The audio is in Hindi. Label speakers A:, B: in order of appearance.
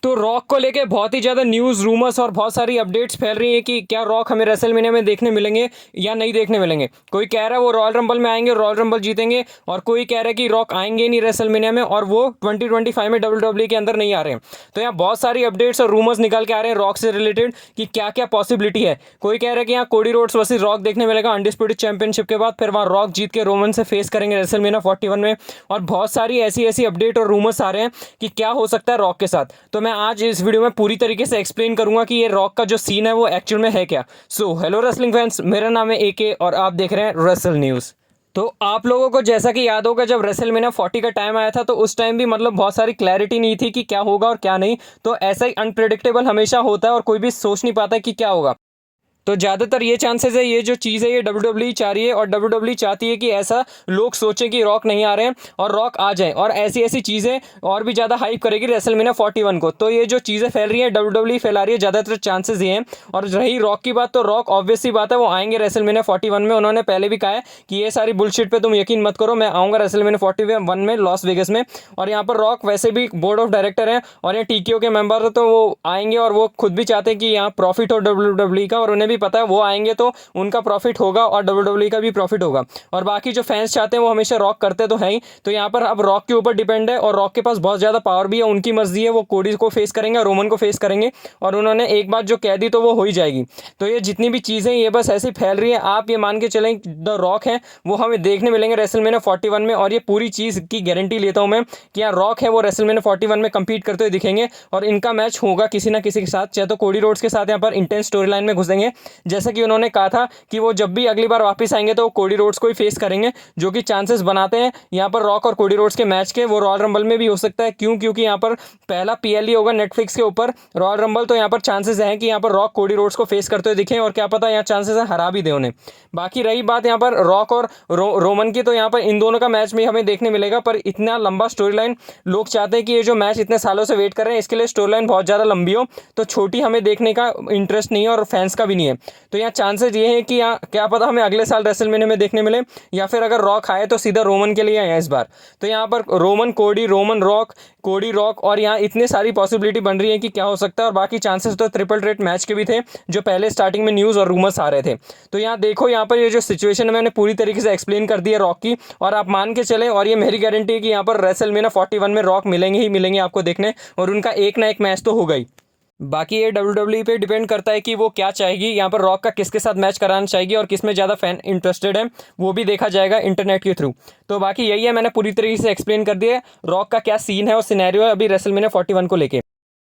A: तो रॉक को लेके बहुत ही ज़्यादा न्यूज़ रूमर्स और बहुत सारी अपडेट्स फैल रही हैं कि क्या रॉक हमें रेसलमेनिया में देखने मिलेंगे या नहीं देखने मिलेंगे। कोई कह रहा है वो रॉयल रंबल में आएंगे, रॉयल रंबल जीतेंगे, और कोई कह रहा है कि रॉक आएंगे ही नहीं रेसलमेनिया में और वो 2025 में WWE के अंदर नहीं आ रहे हैं। तो यहाँ बहुत सारी अपडेट्स और रूमर्स निकल के आ रहे हैं रॉक से रिलेटेड कि क्या क्या पॉसिबिलिटी है। कोई कह रहा है कि यहाँ कोडी रोड्स वर्सेस रॉक देखने मिलेगा अनडिस्प्यूटेड चैंपियनशिप के बाद, फिर वहाँ रॉक जीत के रोमन से फेस करेंगे रेसलमेनिया 41 में। और बहुत सारी ऐसी ऐसी अपडेट और रूमर्स आ रहे हैं कि क्या हो सकता है रॉक के साथ। तो मैं आज इस वीडियो में पूरी तरीके से एक्सप्लेन करूंगा कि ये रॉक का जो सीन है वो एक्चुअल में है क्या। सो हेलो रेसलिंग फैंस, मेरा नाम है एके और आप देख रहे हैं रेसल न्यूज़। तो आप लोगों को जैसा कि याद होगा जब रेसलमेनिया 40 का टाइम आया था तो उस टाइम भी मतलब बहुत सारी क्लैरिटी नहीं थी कि क्या होगा और क्या नहीं। तो ऐसा ही अनप्रेडिक्टेबल हमेशा होता है और कोई भी सोच नहीं पाता कि क्या होगा। तो ज़्यादातर ये चांसेस है, ये जो चीज़ है ये WWE चाह रही है और WWE चाहती है कि ऐसा लोग सोचें कि रॉक नहीं आ रहे हैं और रॉक आ जाए, और ऐसी ऐसी चीज़ें और भी ज़्यादा हाइप करेगी रेसलमेनिया 41 को। तो ये जो चीज़ें फैल रही हैं WWE फैला रही है, ज़्यादातर चांसेस ये हैं। और रही रॉक की बात, तो रॉक ऑब्वियस सी बात है वो आएंगे रेसलमेनिया 41 में। उन्होंने पहले भी कहा है कि ये सारी बुलशिट पे तुम यकीन मत करो, मैं आऊँगा रेसलमेनिया 41 में लॉस वेगस में। और यहाँ पर रॉक वैसे भी बोर्ड ऑफ डायरेक्टर हैं और ये TKO के मेंबर है, तो वो आएंगे और वो खुद भी चाहते हैं कि यहाँ प्रॉफिट हो WWE का, और उन्हें भी पता है वो आएंगे तो उनका प्रॉफिट होगा और WWE का भी प्रॉफिट होगा। और बाकी जो फैंस चाहते हैं वो हमेशा रॉक करते तो हैं ही। तो यहाँ पर अब रॉक के ऊपर डिपेंड है और रॉक के पास बहुत ज़्यादा पावर भी है। उनकी मर्जी है, वो कोडी को फेस करेंगे और रोमन को फेस करेंगे, और उन्होंने एक बात जो कह दी तो वो हो ही जाएगी। तो ये जितनी भी चीज़ें ये बस ऐसी फैल रही है, आप ये मान के चलें द रॉक है वो हमें देखने मिलेंगे रेसलमेनिया 41 में। और ये पूरी चीज़ की गारंटी लेता हूँ मैं कि यहाँ रॉक है वो रेसलमेनिया 41 में कंपीट करते हुए दिखेंगे और इनका मैच होगा किसी ना किसी के साथ, चाहे तो कोडी रोड्स के साथ यहाँ पर इंटेंस स्टोरी लाइन में घुसेंगे, जैसा कि उन्होंने कहा था कि वो जब भी अगली बार वापस आएंगे तो वो कोडी रोड्स को ही फेस करेंगे, जो कि चांसेस बनाते हैं यहाँ पर रॉक और कोडी रोड्स के मैच के। वो रॉयल रंबल में भी हो सकता है, क्योंकि यहाँ पर पहला PLE होगा नेटफ्लिक्स के ऊपर रॉयल रंबल। तो यहाँ पर चांसेस हैं कि यहाँ पर रॉक कोडी रोड्स को फेस करते हुए दिखें, और क्या पता यहाँ चांसेस है हरा भी दे उन्हें। बाकी रही बात यहाँ पर रॉक और रोमन की, तो यहाँ पर इन दोनों का मैच भी हमें देखने मिलेगा, पर इतना लंबा स्टोरी लाइन लोग चाहते हैं कि ये जो मैच इतने सालों से वेट कर रहे हैं इसके लिए स्टोरी लाइन बहुत ज़्यादा लंबी हो, तो छोटी हमें देखने का इंटरेस्ट नहीं है और फैंस का भी नहीं है। तो यहाँ चांसेस ये है कि यहाँ क्या पता हमें अगले साल रेसलमेनिया में देखने मिले, या फिर अगर रॉक आए तो सीधा रोमन के लिए आए इस बार। तो यहाँ पर रोमन कोडी, रोमन रॉक, कोडी रॉक, और यहाँ इतनी सारी पॉसिबिलिटी बन रही है कि क्या हो सकता है। और बाकी चांसेस तो ट्रिपल थ्रेट मैच के भी थे जो पहले स्टार्टिंग में न्यूज़ और रूमर्स आ रहे थे। तो यहाँ देखो, यहाँ पर ये जो सिचुएशन है मैंने पूरी तरीके से एक्सप्लेन कर दी है रॉक की, और आप मान के चलें, और ये मेरी गारंटी है कि यहाँ पर रेसलमेनिया 41 में रॉक मिलेंगे ही मिलेंगे आपको देखने, और उनका एक ना एक मैच तो होगा ही। बाकी ये WWE पे डिपेंड करता है कि वो क्या चाहेगी, यहाँ पर रॉक का किसके साथ मैच कराना चाहेगी और किस में ज़्यादा फैन इंटरेस्टेड है, वो भी देखा जाएगा इंटरनेट के थ्रू। तो बाकी यही है, मैंने पूरी तरीके से एक्सप्लेन कर दिया रॉक का क्या सीन है और सिनेरियो है अभी रेसलमेनिया 41 को लेके।